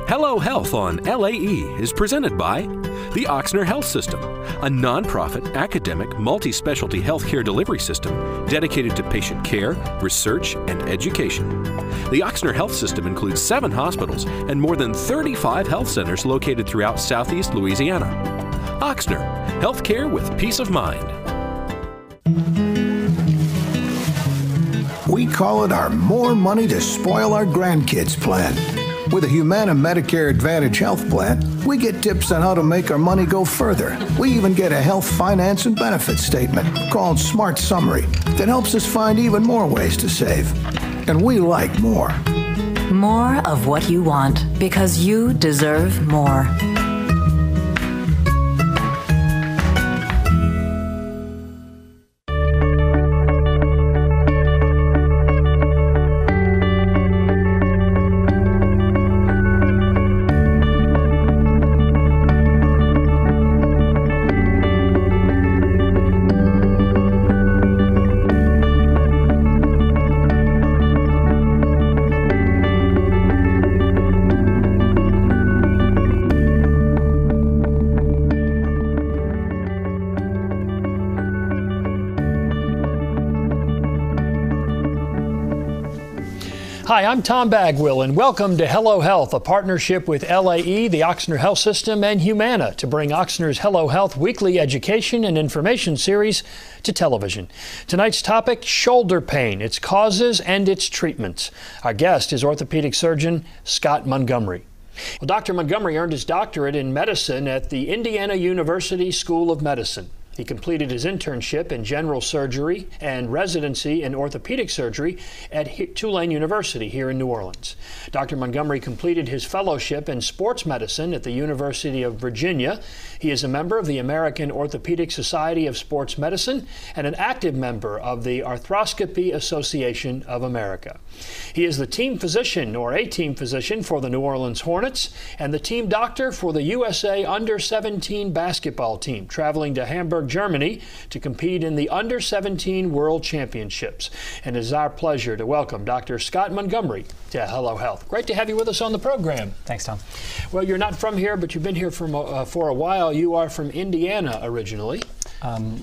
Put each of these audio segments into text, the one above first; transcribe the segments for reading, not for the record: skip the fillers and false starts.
Hello Health on LAE is presented by the Ochsner Health System, a nonprofit, academic, multi-specialty healthcare delivery system dedicated to patient care, research, and education. The Ochsner Health System includes 7 hospitals and more than 35 health centers located throughout Southeast Louisiana. Ochsner, healthcare with peace of mind. We call it our More Money to Spoil Our Grandkids plan. With a Humana Medicare Advantage health plan, we get tips on how to make our money go further. We even get a health, finance, and benefits statement called Smart Summary that helps us find even more ways to save. And we like more. More of what you want, because you deserve more. Hi, I'm Tom Bagwell, and welcome to Hello Health, a partnership with LAE, the Ochsner Health System, and Humana to bring Ochsner's Hello Health weekly education and information series to television. Tonight's topic, shoulder pain, its causes and its treatments. Our guest is orthopedic surgeon Scott Montgomery. Well, Dr. Montgomery earned his doctorate in medicine at the Indiana University School of Medicine. He completed his internship in general surgery and residency in orthopedic surgery at Tulane University here in New Orleans. Dr. Montgomery completed his fellowship in sports medicine at the University of Virginia. He is a member of the American Orthopedic Society of Sports Medicine and an active member of the Arthroscopy Association of America. He is the team physician or a team physician for the New Orleans Hornets and the team doctor for the USA Under-17 basketball team, traveling to Hamburg, Germany to compete in the Under-17 World Championships. And it is our pleasure to welcome Dr. Scott Montgomery to Hello Health. Great to have you with us on the program. Thanks, Tom. Well, you're not from here, but you've been here for a while. You are from Indiana originally.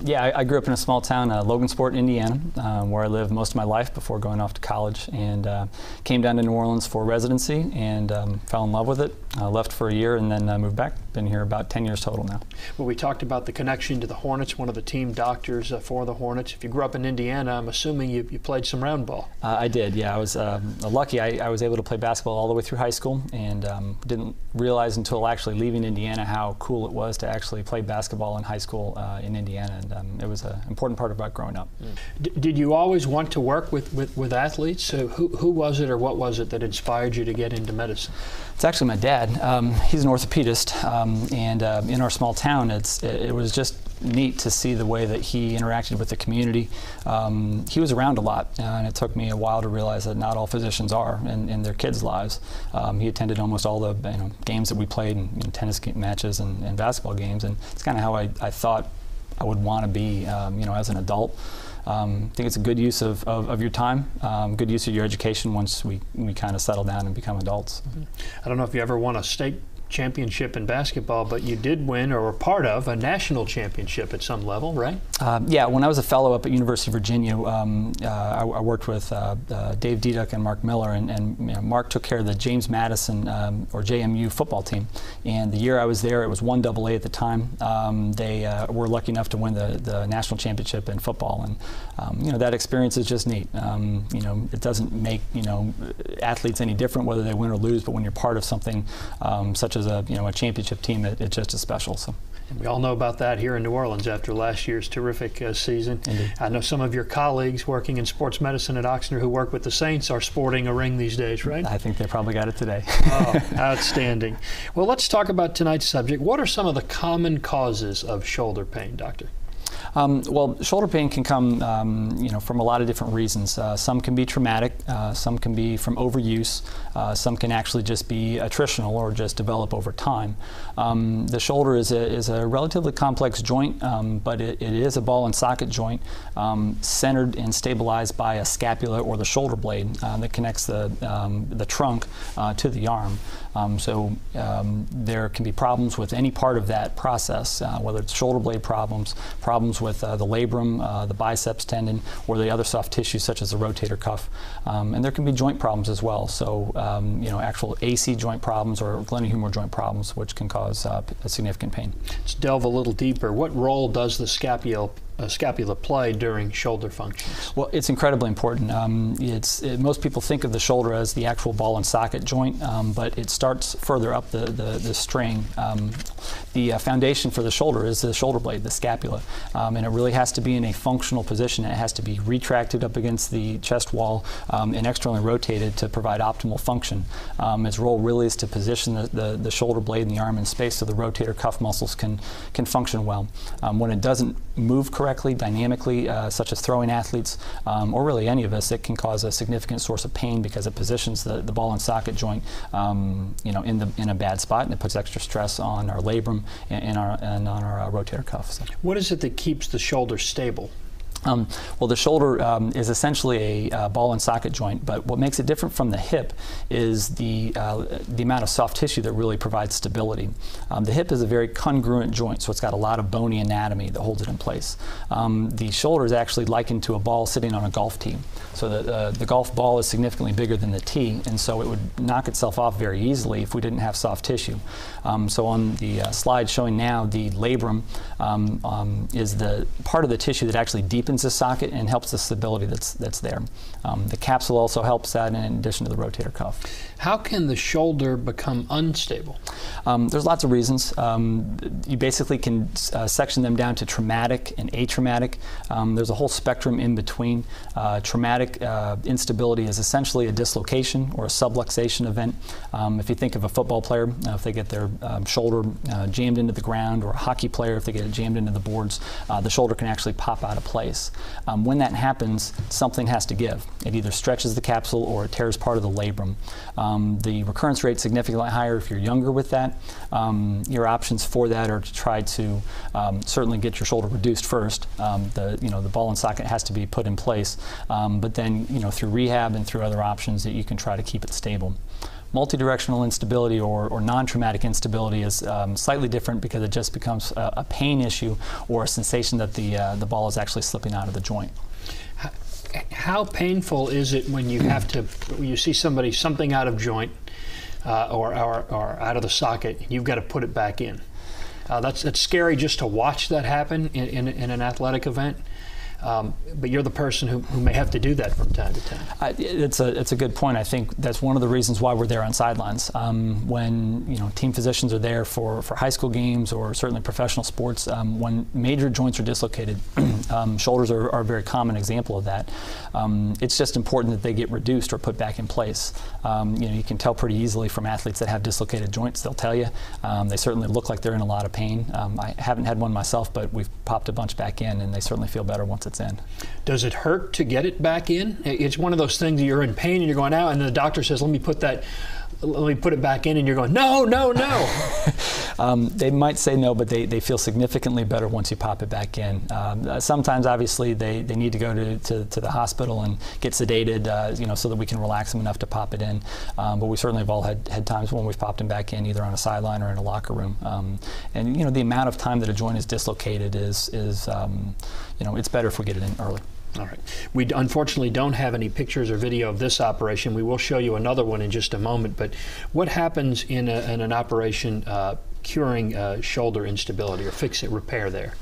Yeah, I grew up in a small town, Logansport, Indiana, where I lived most of my life before going off to college, and came down to New Orleans for residency and fell in love with it. Left for a year and then moved back. Been here about 10 years total now. Well, we talked about the connection to the Hornets, one of the team doctors for the Hornets. If you grew up in Indiana, I'm assuming you played some round ball. I did, yeah. I was lucky. I was able to play basketball all the way through high school, and didn't realize until actually leaving Indiana how cool it was to actually play basketball in high school in Indiana, and it was an important part about growing up. Did you always want to work with athletes? So who was it or what was it that inspired you to get into medicine? It's actually my dad. He's an orthopedist, and in our small town, it was just neat to see the way that he interacted with the community. He was around a lot, and it took me a while to realize that not all physicians are in their kids' lives. He attended almost all the games that we played, and tennis matches and basketball games, and it's kind of how I thought I would want to be, as an adult. I think it's a good use of your time, good use of your education once we kind of settle down and become adults. Mm-hmm. I don't know if you ever won a state championship in basketball, but you did win or were part of a national championship at some level, right? Yeah, when I was a fellow up at University of Virginia, I worked with Dave Diduck and Mark Miller, and Mark took care of the James Madison or JMU football team. And the year I was there, it was 1AA at the time. They were lucky enough to win the national championship in football, and that experience is just neat. It doesn't make athletes any different whether they win or lose, but when you're part of something such as a championship team, it's just as special. So. And we all know about that here in New Orleans after last year's terrific season. Indeed. I know some of your colleagues working in sports medicine at Ochsner who work with the Saints are sporting a ring these days, right? I think they probably got it today. Oh, outstanding. Well, let's talk about tonight's subject. What are some of the common causes of shoulder pain, doctor? Well, shoulder pain can come, from a lot of different reasons. Some can be traumatic, some can be from overuse, some can actually just be attritional or just develop over time. The shoulder is a relatively complex joint, but it is a ball and socket joint centered and stabilized by a scapula or the shoulder blade that connects the trunk to the arm. There can be problems with any part of that process, whether it's shoulder blade problems with the labrum, the biceps tendon, or the other soft tissues such as the rotator cuff. And there can be joint problems as well. So, actual AC joint problems or glenohumeral joint problems, which can cause a significant pain. Let's delve a little deeper. What role does the scapula play during shoulder functions? Well, it's incredibly important. Most people think of the shoulder as the actual ball and socket joint, but it starts further up the string. The foundation for the shoulder is the shoulder blade, the scapula, and it really has to be in a functional position. It has to be retracted up against the chest wall and externally rotated to provide optimal function. Its role really is to position the shoulder blade in the arm in space so the rotator cuff muscles can function well. When it doesn't move correctly, dynamically, such as throwing athletes, or really any of us, it can cause a significant source of pain because it positions the ball and socket joint, in a bad spot, and it puts extra stress on our labrum and on our rotator cuff. So. What is it that keeps the shoulder stable? Well, the shoulder is essentially a ball and socket joint, but what makes it different from the hip is the amount of soft tissue that really provides stability. The hip is a very congruent joint, so it's got a lot of bony anatomy that holds it in place. The shoulder is actually likened to a ball sitting on a golf tee. So the golf ball is significantly bigger than the tee, and so it would knock itself off very easily if we didn't have soft tissue. So on the slide showing now, the labrum is the part of the tissue that actually deepens the socket and helps the stability that's there. The capsule also helps that in addition to the rotator cuff. How can the shoulder become unstable? There's lots of reasons. You basically can section them down to traumatic and atraumatic. There's a whole spectrum in between. Traumatic instability is essentially a dislocation or a subluxation event. If you think of a football player, if they get their shoulder jammed into the ground, or a hockey player, if they get it jammed into the boards, the shoulder can actually pop out of place. When that happens, something has to give. It either stretches the capsule or it tears part of the labrum. The recurrence rate is significantly higher if you're younger with that. Your options for that are to try to certainly get your shoulder reduced first. The ball and socket has to be put in place, but then through rehab and through other options that you can try to keep it stable. Multidirectional instability or non-traumatic instability is slightly different because it just becomes a pain issue or a sensation that the ball is actually slipping out of the joint. How painful is it when you see something out of joint or out of the socket, and you've got to put it back in? That's scary just to watch that happen in an athletic event. But you're the person who may have to do that from time to time. It's a good point. I think that's one of the reasons why we're there on sidelines. When team physicians are there for high school games or certainly professional sports, when major joints are dislocated, shoulders are a very common example of that. It's just important that they get reduced or put back in place. You can tell pretty easily from athletes that have dislocated joints. They'll tell you. They certainly look like they're in a lot of pain. I haven't had one myself, but we've popped a bunch back in, and they certainly feel better once it's in. Does it hurt to get it back in? It's one of those things that you're in pain and you're going out, and the doctor says, let me put it back in, and you're going, no, no, no. They might say no, but they feel significantly better once you pop it back in. Sometimes, obviously, they need to go to the hospital and get sedated, so that we can relax them enough to pop it in. But we certainly have all had times when we've popped them back in, either on a sideline or in a locker room. And the amount of time that a joint is dislocated is it's better if we get it in early. All right. We unfortunately don't have any pictures or video of this operation. We will show you another one in just a moment. But what happens in an operation curing shoulder instability or repair there?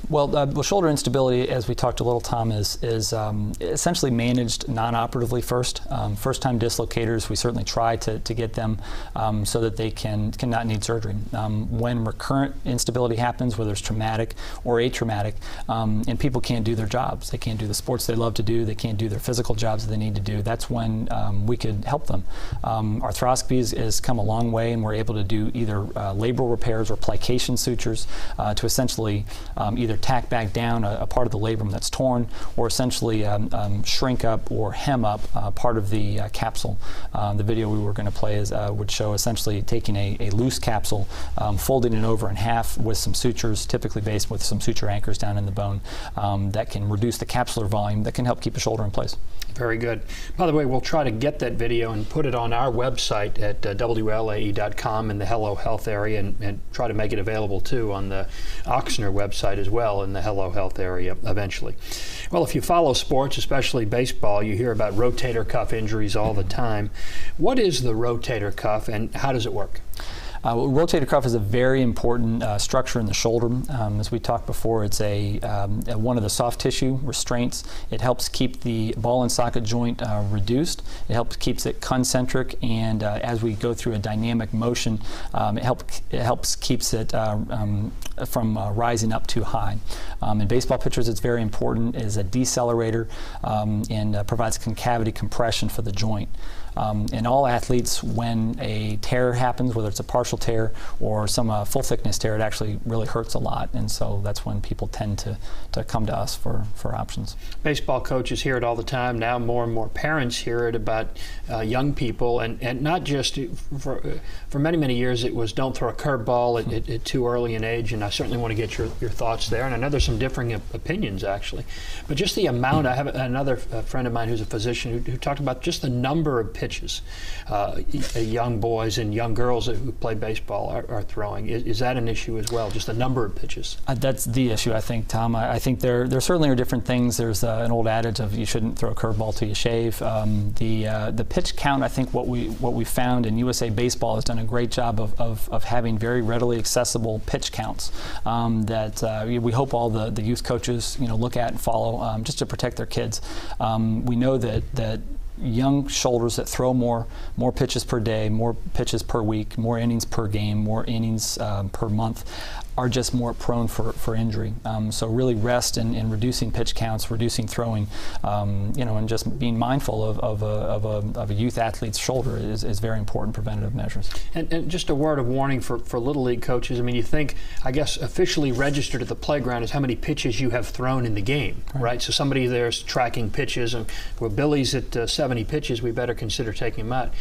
Well, shoulder instability, as we talked a little, Tom, is essentially managed non-operatively first. First-time dislocators, we certainly try to get them so that they cannot need surgery. When recurrent instability happens, whether it's traumatic or atraumatic, and people can't do their jobs, they can't do the sports they love to do, they can't do their physical jobs that they need to do, that's when we could help them. Arthroscopy has come a long way, and we're able to do either labral repairs or plication sutures to essentially either tack back down a part of the labrum that's torn, or essentially shrink up or hem up part of the capsule. The video we were going to play would show essentially taking a loose capsule, folding it over in half with some sutures, typically based with some suture anchors down in the bone, that can reduce the capsular volume, that can help keep a shoulder in place. Very good. By the way, we'll try to get that video and put it on our website at WLAE.com in the Hello Health area, and try to make it available too on the Oxner website as well in the Hello Health area eventually. Well, if you follow sports, especially baseball, you hear about rotator cuff injuries all the time. What is the rotator cuff and how does it work? Rotator cuff is a very important structure in the shoulder. As we talked before, it's one of the soft tissue restraints. It helps keep the ball and socket joint reduced. It helps keeps it concentric, and as we go through a dynamic motion, it helps keeps it from rising up too high. In baseball pitchers, it's very important as a decelerator, and provides concavity compression for the joint. In all athletes, when a tear happens, whether it's a partial tear or some full thickness tear, it actually really hurts a lot, and so that's when people tend to come to us for options. Baseball coaches hear it all the time. Now more and more parents hear it about young people, and not just for many years it was don't throw a curveball at too early an age, and I certainly want to get your thoughts there, and I know there's some differing opinions actually, but just the amount. I have another friend of mine who's a physician who talked about just the number of pitches young boys and young girls who play baseball are throwing. Is that an issue as well, just the number of pitches? That's the issue, I think, Tom. I think there certainly are different things. There's an old adage of you shouldn't throw a curveball till you shave. The pitch count, I think what we found, and USA Baseball has done a great job of having very readily accessible pitch counts that we hope all the youth coaches look at and follow, just to protect their kids. We know that young shoulders that throw more pitches per day, more pitches per week, more innings per game, more innings per month, are just more prone for injury. So really rest and reducing pitch counts, reducing throwing, and just being mindful of a youth athlete's shoulder is very important preventative measures. And just a word of warning for Little League coaches. I mean, you think, I guess, officially registered at the playground is how many pitches you have thrown in the game, right? So somebody there's tracking pitches, and well, Billy's at 70 pitches, we better consider taking him out.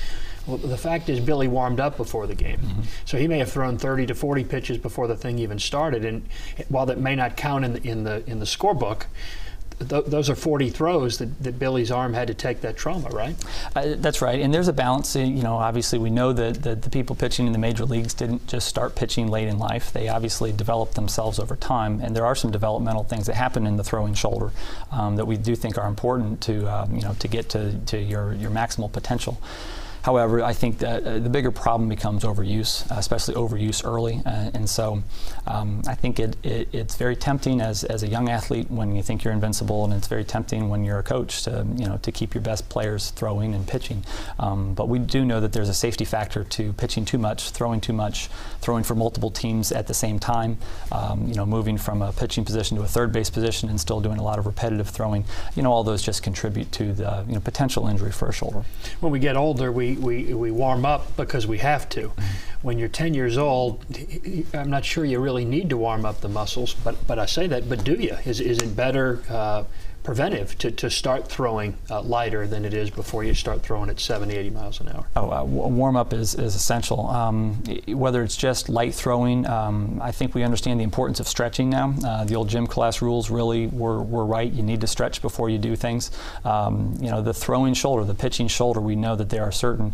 Well, the fact is Billy warmed up before the game. So he may have thrown 30 to 40 pitches before the thing even started, and while that may not count in the scorebook, those are 40 throws that Billy's arm had to take that trauma, right? That's right, and there's a balance. Obviously we know that the people pitching in the major leagues didn't just start pitching late in life. They obviously developed themselves over time, and there are some developmental things that happen in the throwing shoulder that we do think are important to get to your maximal potential. However, I think that the bigger problem becomes overuse, especially overuse early, and so I think it's very tempting as a young athlete when you think you're invincible, and it's very tempting when you're a coach to keep your best players throwing and pitching. But we do know that there's a safety factor to pitching too much, throwing for multiple teams at the same time, moving from a pitching position to a third base position and still doing a lot of repetitive throwing. All those just contribute to the potential injury for a shoulder. When we get older, we warm up because we have to. When you're 10 years old, I'm not sure you really need to warm up the muscles, but I say that, but do you? Is it better preventive to start throwing lighter than it is before you start throwing at 70, 80 miles an hour? Warm-up is essential. Whether it's just light throwing, I think we understand the importance of stretching now. The old gym class rules really were right. You need to stretch before you do things. The throwing shoulder, the pitching shoulder, we know that there are certain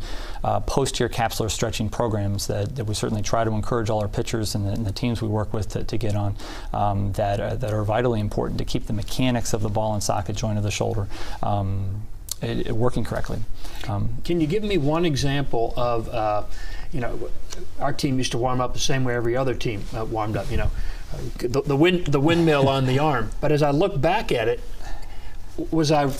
posterior capsular stretching programs that we certainly try to encourage all our pitchers and the teams we work with to get on that are vitally important to keep the mechanics of the ball and socket joint of the shoulder working correctly. Can you give me one example of, our team used to warm up the same way every other team warmed up, the windmill on the arm. But as I look back at it, was I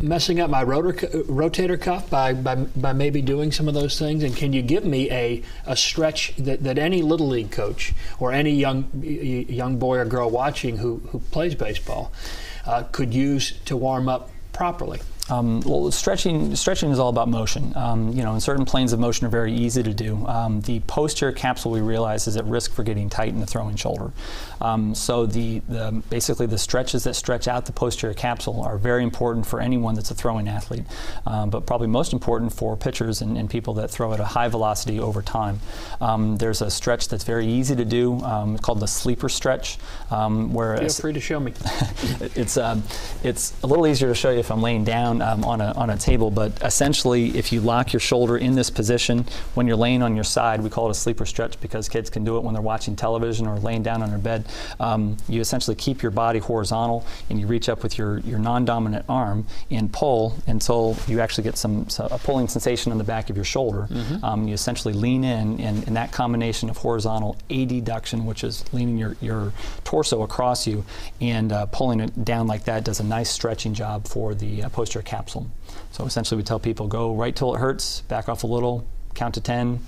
messing up my rotator cuff by maybe doing some of those things? And can you give me a stretch that any Little League coach or any young boy or girl watching who plays baseball could use to warm up properly? Well, stretching is all about motion. And certain planes of motion are very easy to do. The posterior capsule, we realize, is at risk for getting tight in the throwing shoulder. So basically the stretches that stretch out the posterior capsule are very important for anyone that's a throwing athlete, but probably most important for pitchers and people that throw at a high velocity over time. There's a stretch that's very easy to do called the sleeper stretch. Feel free to show me. It's a little easier to show you if I'm laying down on a table, but essentially if you lock your shoulder in this position when you're laying on your side, we call it a sleeper stretch because kids can do it when they're watching television or laying down on their bed. You essentially keep your body horizontal and you reach up with your non-dominant arm and pull until you actually get a pulling sensation on the back of your shoulder. You essentially lean in, and that combination of horizontal adduction, which is leaning your torso across you, and pulling it down like that does a nice stretching job for the posterior capsule. So essentially we tell people go right till it hurts, back off a little, count to 10,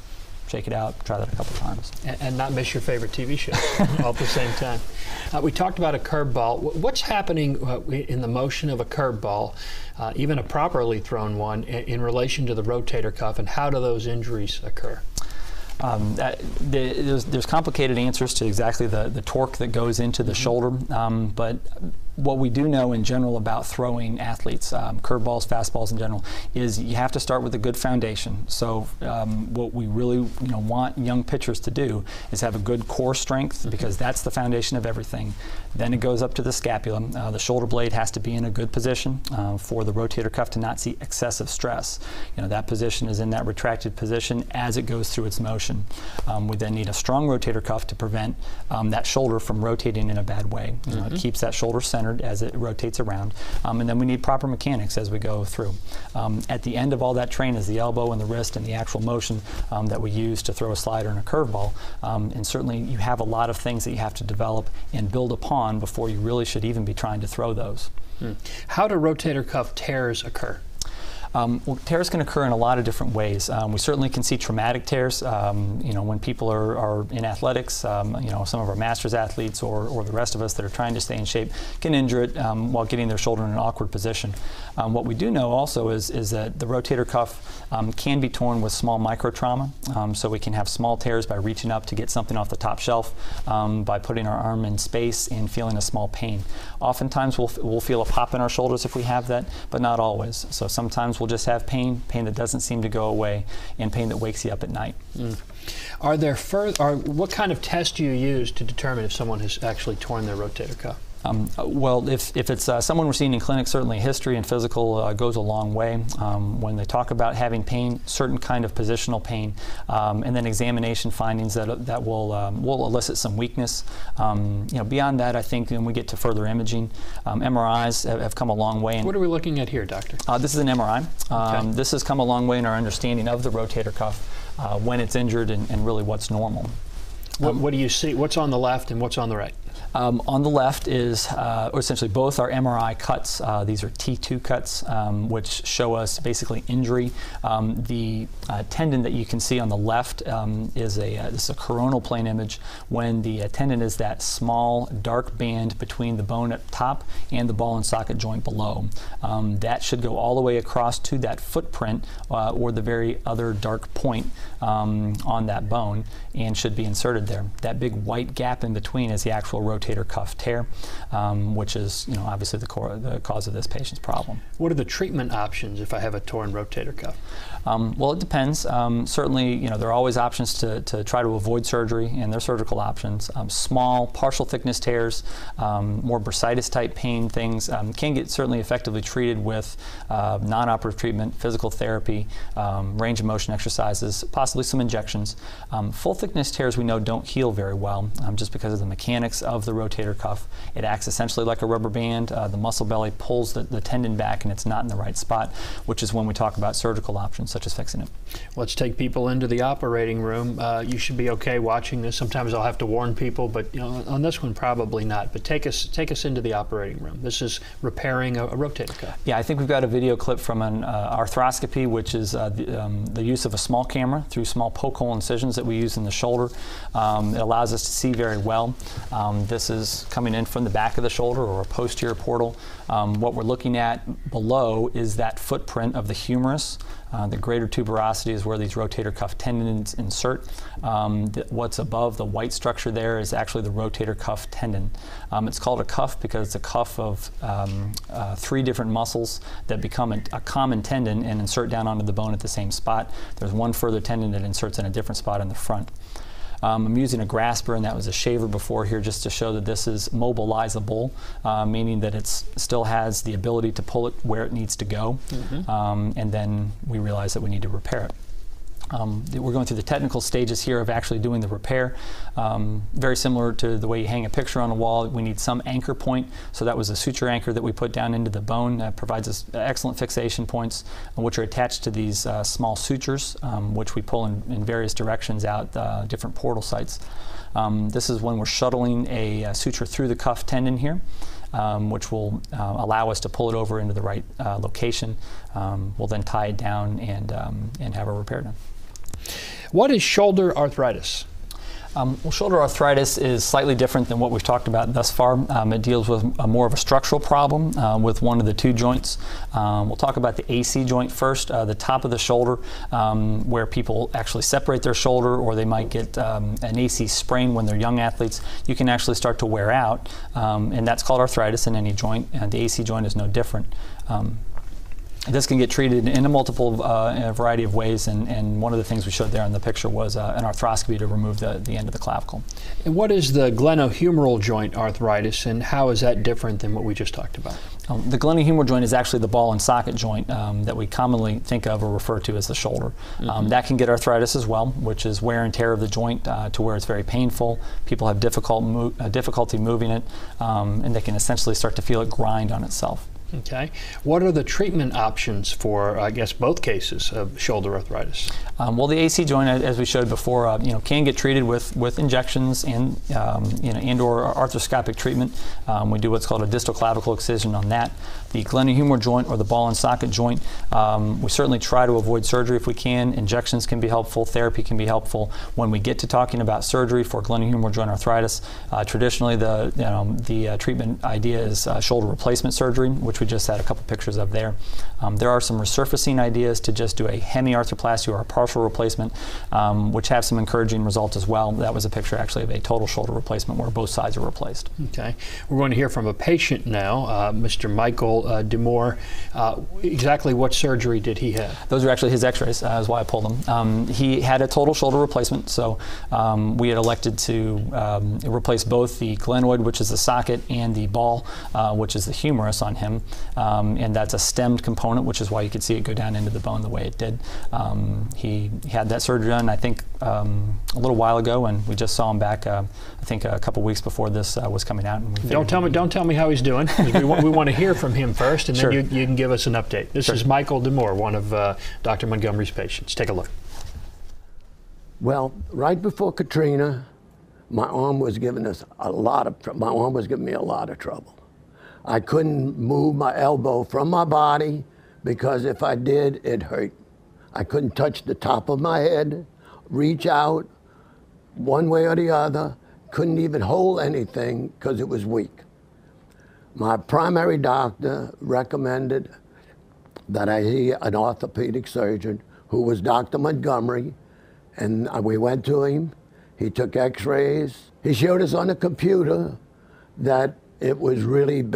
shake it out, try that a couple times. And not miss your favorite TV show all at the same time. We talked about a curveball. What's happening in the motion of a curveball, even a properly thrown one, in relation to the rotator cuff, and how do those injuries occur? There's complicated answers to exactly the torque that goes into the shoulder, but what we do know in general about throwing athletes, curveballs, fastballs in general, is you have to start with a good foundation. So what we really want young pitchers to do is have a good core strength, because that's the foundation of everything. Then it goes up to the scapula. The shoulder blade has to be in a good position for the rotator cuff to not see excessive stress. That position is in that retracted position as it goes through its motion. We then need a strong rotator cuff to prevent that shoulder from rotating in a bad way. It keeps that shoulder centered as it rotates around, and then we need proper mechanics as we go through. At the end of all that train is the elbow and the wrist and the actual motion that we use to throw a slider and a curveball, and certainly you have a lot of things that you have to develop and build upon before you really should even be trying to throw those. How do rotator cuff tears occur? Well, tears can occur in a lot of different ways. We certainly can see traumatic tears, when people are in athletics, some of our masters athletes or the rest of us that are trying to stay in shape can injure it while getting their shoulder in an awkward position. What we do know also is that the rotator cuff can be torn with small micro trauma, so we can have small tears by reaching up to get something off the top shelf, by putting our arm in space and feeling a small pain. Oftentimes we'll feel a pop in our shoulders if we have that, but not always. So sometimes we'll just have pain that doesn't seem to go away, and pain that wakes you up at night. What kind of test do you use to determine if someone has actually torn their rotator cuff? Well, if it's someone we're seeing in clinic, certainly history and physical goes a long way. When they talk about having pain, certain kind of positional pain, and then examination findings that will elicit some weakness. Beyond that, I think when we get to further imaging, MRIs have come a long way. What are we looking at here, doctor? This is an MRI. Okay. This has come a long way in our understanding of the rotator cuff, when it's injured, and really what's normal. What do you see? What's on the left and what's on the right? On the left is essentially both our MRI cuts. These are T2 cuts, which show us basically injury. The tendon that you can see on the left this is a coronal plane image, when the tendon is that small dark band between the bone at the top and the ball and socket joint below. That should go all the way across to that footprint or the very other dark point on that bone, and should be inserted there. That big white gap in between is the actual rotator cuff tear, which is obviously the cause of this patient's problem. What are the treatment options if I have a torn rotator cuff? Well, it depends. Certainly, there are always options to try to avoid surgery, and there are surgical options. Small, partial thickness tears, more bursitis type pain things can get certainly effectively treated with non-operative treatment, physical therapy, range of motion exercises, possibly some injections. Full thickness tears we know don't heal very well, just because of the mechanics of the rotator cuff. It acts essentially like a rubber band. The muscle belly pulls the tendon back, and it's not in the right spot, which is when we talk about surgical options such as fixing it. Let's take people into the operating room. You should be okay watching this. Sometimes I'll have to warn people, but on this one probably not. But take us into the operating room. This is repairing a rotator cuff. Yeah, I think we've got a video clip from an arthroscopy, which is the use of a small camera through small poke hole incisions that we use in the shoulder. It allows us to see very well. This is coming in from the back of the shoulder or a posterior portal. What we're looking at below is that footprint of the humerus. The greater tuberosity is where these rotator cuff tendons insert. What's above the white structure there is actually the rotator cuff tendon. It's called a cuff because it's a cuff of 3 different muscles that become a common tendon and insert down onto the bone at the same spot. There's one further tendon that inserts in a different spot in the front. I'm using a grasper, and that was a shaver before here, just to show that this is mobilizable, meaning that it still has the ability to pull it where it needs to go, and then we realize that we need to repair it. We're going through the technical stages here of actually doing the repair. Very similar to the way you hang a picture on a wall, we need some anchor point. So that was a suture anchor that we put down into the bone that provides us excellent fixation points, which are attached to these small sutures, which we pull in various directions out different portal sites. This is when we're shuttling a suture through the cuff tendon here. Which will allow us to pull it over into the right location. We'll then tie it down and have a repair done. What is shoulder arthritis? Well, shoulder arthritis is slightly different than what we've talked about thus far. It deals with more of a structural problem with one of the 2 joints. We'll talk about the AC joint first, the top of the shoulder, where people actually separate their shoulder, or they might get an AC sprain when they're young athletes. You can actually start to wear out, and that's called arthritis in any joint, and the AC joint is no different. This can get treated in a multiple variety of ways, and one of the things we showed there in the picture was an arthroscopy to remove the end of the clavicle. And what is the glenohumeral joint arthritis, and how is that different than what we just talked about? The glenohumeral joint is actually the ball and socket joint that we commonly think of or refer to as the shoulder. That can get arthritis as well, which is wear and tear of the joint to where it's very painful. People have difficulty moving it, and they can essentially start to feel it grind on itself. Okay. What are the treatment options for, I guess, both cases of shoulder arthritis? Well, the AC joint, as we showed before, can get treated with injections and and/or arthroscopic treatment. We do what's called a distal clavicle excision on that. The glenohumeral joint or the ball and socket joint, we certainly try to avoid surgery if we can. Injections can be helpful. Therapy can be helpful. When we get to talking about surgery for glenohumeral joint arthritis, traditionally the treatment idea is shoulder replacement surgery, which we just had a couple pictures of there. There are some resurfacing ideas to just do a hemiarthroplasty or a partial replacement, which have some encouraging results as well. That was a picture actually of a total shoulder replacement where both sides are replaced. Okay. We're going to hear from a patient now, Mr. Michael DeMoore. Exactly what surgery did he have? Those are actually his x-rays, is why I pulled them. He had a total shoulder replacement, so we had elected to replace both the glenoid, which is the socket, and the ball, which is the humerus on him. And that's a stemmed component, which is why you could see it go down into the bone the way it did. He had that surgery done, I think, a little while ago, and we just saw him back, I think, a couple weeks before this was coming out. And don't tell me how he's doing. we want to hear from him first, and then you can give us an update. This is Michael DeMoore, one of Dr. Montgomery's patients. Take a look. Well, right before Katrina, my arm was giving me a lot of trouble. I couldn't move my elbow from my body because if I did, it hurt. I couldn't touch the top of my head, reach out one way or the other, couldn't even hold anything because it was weak. My primary doctor recommended that I see an orthopedic surgeon who was Dr. Montgomery, and we went to him. He took x-rays. He showed us on the computer that it was really in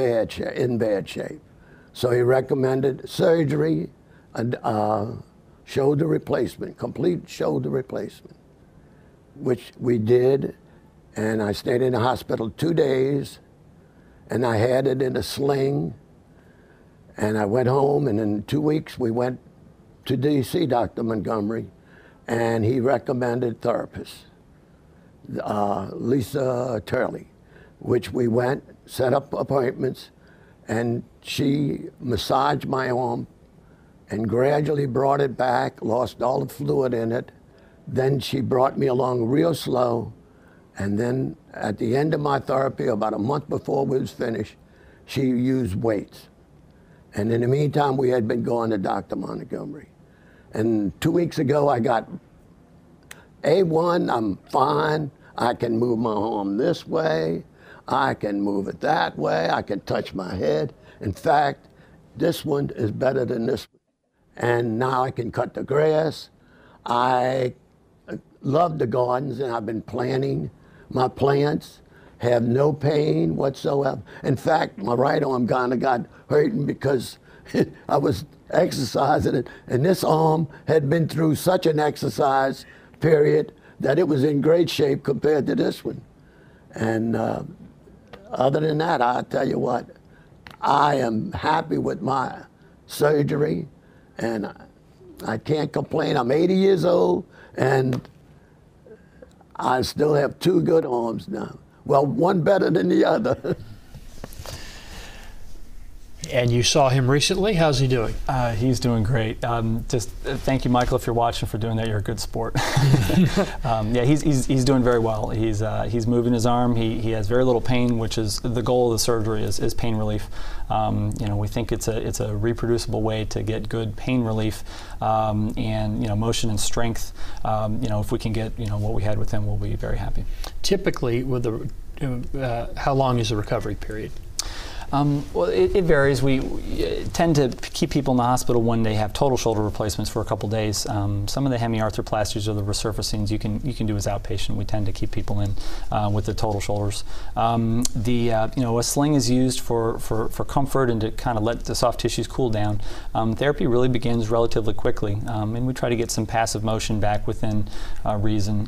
bad shape. So he recommended surgery and shoulder replacement, complete shoulder replacement, which we did. And I stayed in the hospital 2 days, and I had it in a sling. And I went home, and in 2 weeks we went to DC, Dr. Montgomery, and he recommended therapists, Lisa Turley, which we went, set up appointments, and she massaged my arm and gradually brought it back, lost all the fluid in it. Then she brought me along real slow, and then at the end of my therapy, about a month before we was finished, she used weights. And in the meantime, we had been going to Dr. Montgomery. And 2 weeks ago, I got A1, I'm fine. I can move my arm this way. I can move it that way. I can touch my head. In fact, this one is better than this one. And now I can cut the grass. I love the gardens, and I've been planting my plants. Have no pain whatsoever. In fact, my right arm kind of got hurting because I was exercising it, and this arm had been through such an exercise period that it was in great shape compared to this one. And other than that, I tell you what, I am happy with my surgery, and I can't complain. I'm 80 years old, and I still have 2 good arms now. Well, one better than the other. And you saw him recently. How's he doing? He's doing great. Just thank you, Michael, if you're watching, for doing that. You're a good sport. Yeah, he's doing very well. He's moving his arm. He has very little pain, which is the goal of the surgery is pain relief. We think it's a reproducible way to get good pain relief, and motion and strength. If we can get what we had with him, we'll be very happy. Typically, with how long is the recovery period? Well, it varies. We tend to keep people in the hospital when they have total shoulder replacements for a couple days. Some of the hemiarthroplasties or the resurfacings you can do as outpatient. We tend to keep people in with the total shoulders. A sling is used for comfort and to kind of let the soft tissues cool down. Therapy really begins relatively quickly, and we try to get some passive motion back within reason.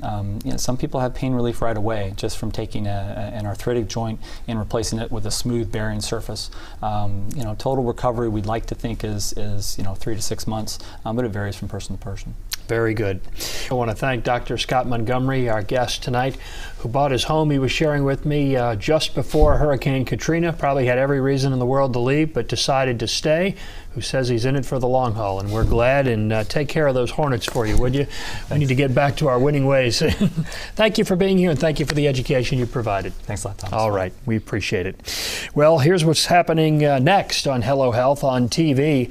Some people have pain relief right away just from taking an arthritic joint and replacing it with a smooth bearing surface. Total recovery we'd like to think is 3 to 6 months, but it varies from person to person. Very good. I want to thank Dr. Scott Montgomery, our guest tonight, who bought his home. He was sharing with me just before Hurricane Katrina. Probably had every reason in the world to leave, but decided to stay. Who says he's in it for the long haul, and we're glad. And take care of those Hornets for you, would you? We need to get back to our winning ways. Thank you for being here, and thank you for the education you provided. Thanks a lot, Thomas. All right, we appreciate it. Well, here's what's happening next on Hello Health on TV.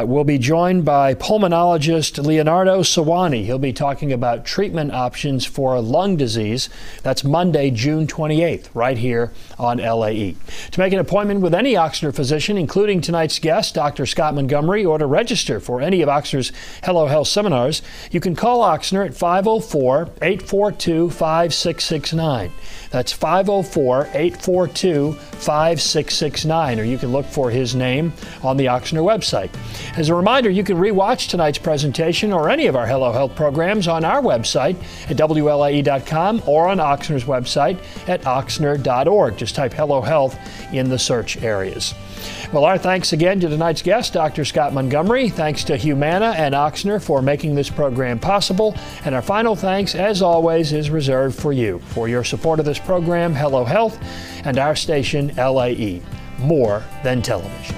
We'll be joined by pulmonologist Leonardo Sawani. He'll be talking about treatment options for lung disease. That's Monday, June 28th, right here on LAE. To make an appointment with any Ochsner physician, including tonight's guest, Dr. Scott Montgomery, or to register for any of Ochsner's Hello Health seminars, you can call Ochsner at 504-842-5669. That's 504-842-5669, or you can look for his name on the Ochsner website. As a reminder, you can rewatch tonight's presentation or any of our Hello Health programs on our website at WLAE.com or on Ochsner's website at Ochsner.org. Just type Hello Health in the search areas. Well, our thanks again to tonight's guest, Dr. Scott Montgomery. Thanks to Humana and Ochsner for making this program possible. And our final thanks, as always, is reserved for you, for your support of this program, Hello Health, and our station, LAE. More than television.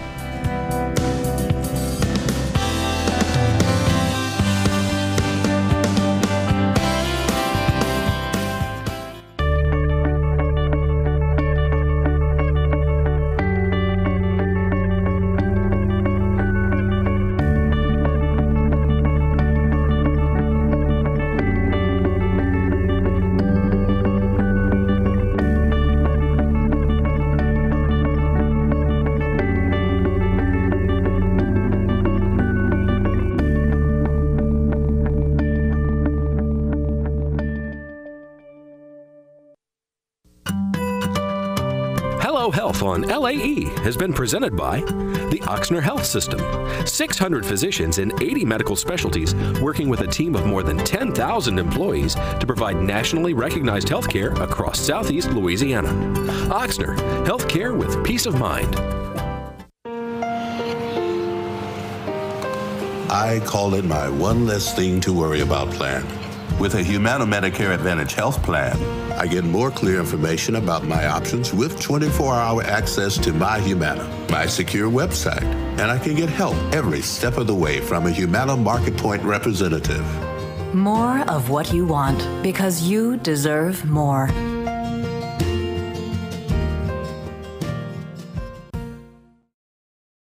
Health on LAE has been presented by the Ochsner Health System. 600 physicians in 80 medical specialties working with a team of more than 10,000 employees to provide nationally recognized health care across Southeast Louisiana. Ochsner, health care with peace of mind. I call it my one less thing to worry about plan. With a Humana Medicare Advantage health plan, I get more clear information about my options with 24-hour access to my Humana, my secure website, and I can get help every step of the way from a Humana Market Point representative. More of what you want, because you deserve more.